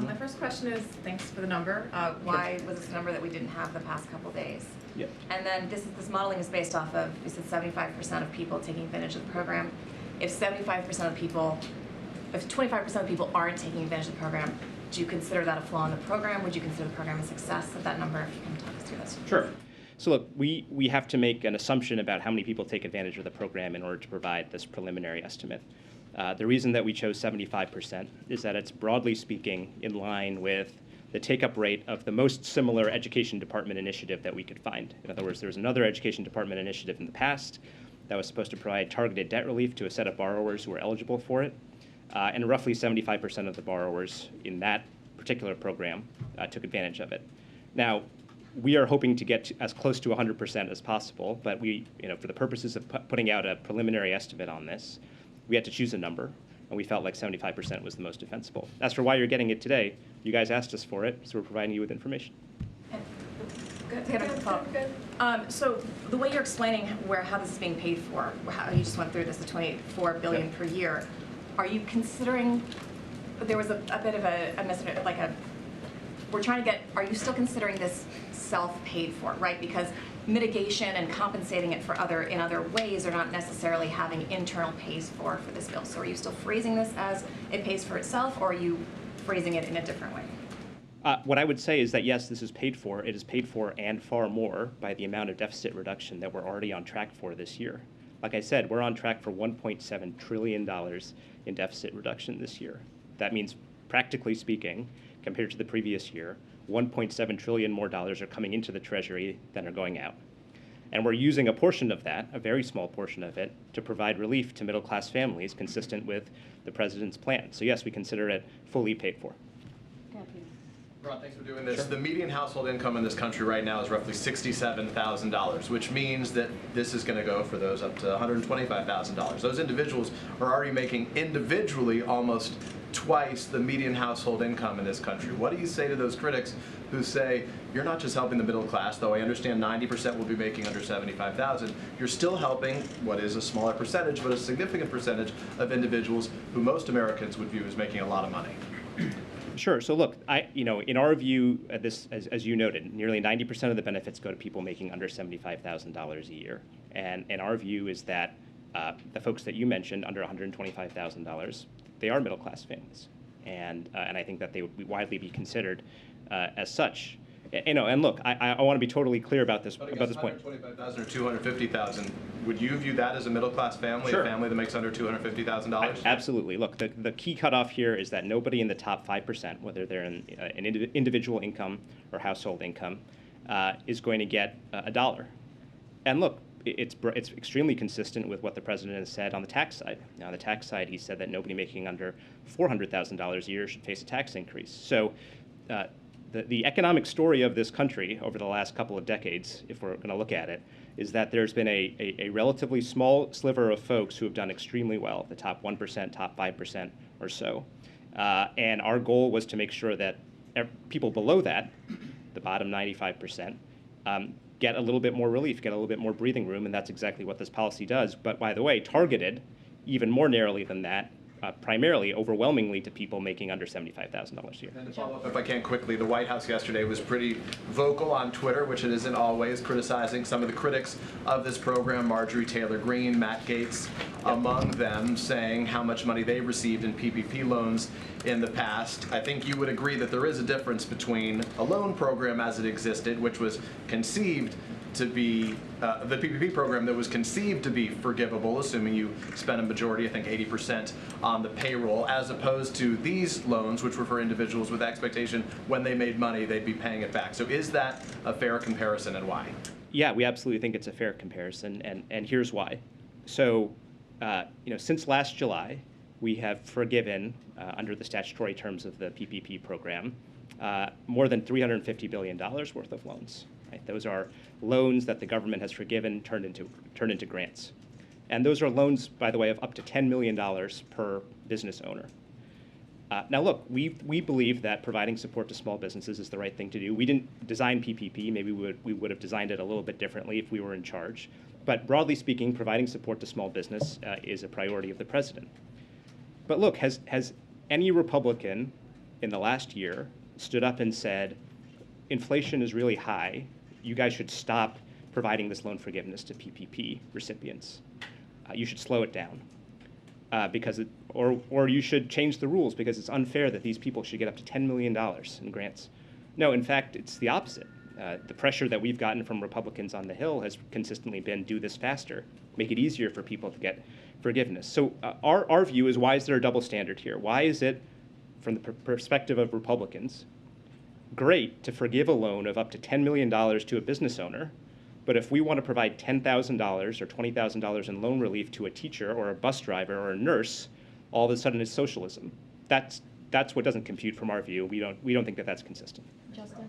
My first question is, thanks for the number. Why was this a number that we didn't have the past couple days? Yep. And then this modeling is based off of, you said 75% of people taking advantage of the program. If 75% of people, if 25% of people aren't taking advantage of the program, do you consider that a flaw in the program? Would you consider the program a success of that number? If you can talk us through this. Sure. So look, we have to make an assumption about how many people take advantage of the program in order to provide this preliminary estimate. The reason that we chose 75% is that it's, broadly speaking, in line with the take-up rate of the most similar education department initiative that we could find. In other words, there was another education department initiative in the past that was supposed to provide targeted debt relief to a set of borrowers who were eligible for it, and roughly 75% of the borrowers in that particular program took advantage of it. Now, we are hoping to get as close to 100% as possible, but we, for the purposes of putting out a preliminary estimate on this, we had to choose a number, and we felt like 75% was the most defensible. As for why you're getting it today, you guys asked us for it, so we're providing you with information. Good. So the way you're explaining how this is being paid for, how you just went through this, the $24 billion per year, are you considering? There was a bit of we're trying to get. Are you still considering this self-paid for, right? Because mitigation and compensating it for in other ways are not necessarily having internal pays for this bill. So are you still phrasing this as it pays for itself, or are you phrasing it in a different way? What I would say is that, yes, this is paid for. It is paid for and far more by the amount of deficit reduction that we're already on track for this year. Like I said, we're on track for $1.7 trillion in deficit reduction this year. That means, practically speaking, compared to the previous year, $1.7 trillion more dollars are coming into the Treasury than are going out. And we're using a portion of that, a very small portion of it, to provide relief to middle-class families consistent with the president's plan. So yes, we consider it fully paid for. Ron, thanks for doing this. Sure. The median household income in this country right now is roughly $67,000, which means that this is going to go for those up to $125,000. Those individuals are already making individually almost twice the median household income in this country. What do you say to those critics who say, you're not just helping the middle class, though I understand 90% will be making under $75,000, you're still helping what is a smaller percentage, but a significant percentage of individuals who most Americans would view as making a lot of money? Sure. So look, in our view, as you noted, nearly 90% of the benefits go to people making under $75,000 a year. And our view is that the folks that you mentioned, under $125,000, they are middle-class families. And I think that they would widely be considered as such. And look, I want to be totally clear about this point. $125,000 or $250,000. Would you view that as a middle-class family, Sure. A family that makes under $250,000? Absolutely. Look, the key cutoff here is that nobody in the top 5%, whether they're in an individual income or household income, is going to get a dollar. And look, it's extremely consistent with what the president has said on the tax side. Now, on the tax side, he said that nobody making under $400,000 a year should face a tax increase. So the economic story of this country over the last couple of decades, if we're going to look at it, is that there's been a relatively small sliver of folks who have done extremely well, the top 1%, top 5% or so. And our goal was to make sure that people below that, the bottom 95%, get a little bit more relief, get a little bit more breathing room, and that's exactly what this policy does. But by the way, targeted even more narrowly than that, primarily, overwhelmingly, to people making under $75,000 a year. And to follow up, if I can quickly, the White House yesterday was pretty vocal on Twitter, which it isn't always, criticizing some of the critics of this program, Marjorie Taylor Greene, Matt Gaetz, among them, saying how much money they received in PPP loans in the past. I think you would agree that there is a difference between a loan program as it existed, which was conceived to be the PPP program that was conceived to be forgivable, assuming you spent a majority, I think 80%, on the payroll, as opposed to these loans, which were for individuals with expectation when they made money, they'd be paying it back. So is that a fair comparison, and why? Yeah, we absolutely think it's a fair comparison, and here's why. So, since last July, we have forgiven, under the statutory terms of the PPP program, more than $350 billion worth of loans. Right? Those are loans that the government has forgiven, turned into grants. And those are loans, by the way, of up to $10 million per business owner. Now, look, we believe that providing support to small businesses is the right thing to do. We didn't design PPP. Maybe we would have designed it a little bit differently if we were in charge. But broadly speaking, providing support to small business is a priority of the president. But look, has any Republican in the last year stood up and said, inflation is really high. You guys should stop providing this loan forgiveness to PPP recipients. You should slow it down. Or you should change the rules because it's unfair that these people should get up to $10 million in grants. No, in fact, it's the opposite. The pressure that we've gotten from Republicans on the Hill has consistently been do this faster, make it easier for people to get forgiveness. So our view is, why is there a double standard here? Why is it, from the perspective of Republicans, great to forgive a loan of up to $10 million to a business owner, but if we want to provide $10,000 or $20,000 in loan relief to a teacher or a bus driver or a nurse, all of a sudden it's socialism? That's what doesn't compute from our view. We don't think that that's consistent. Justin?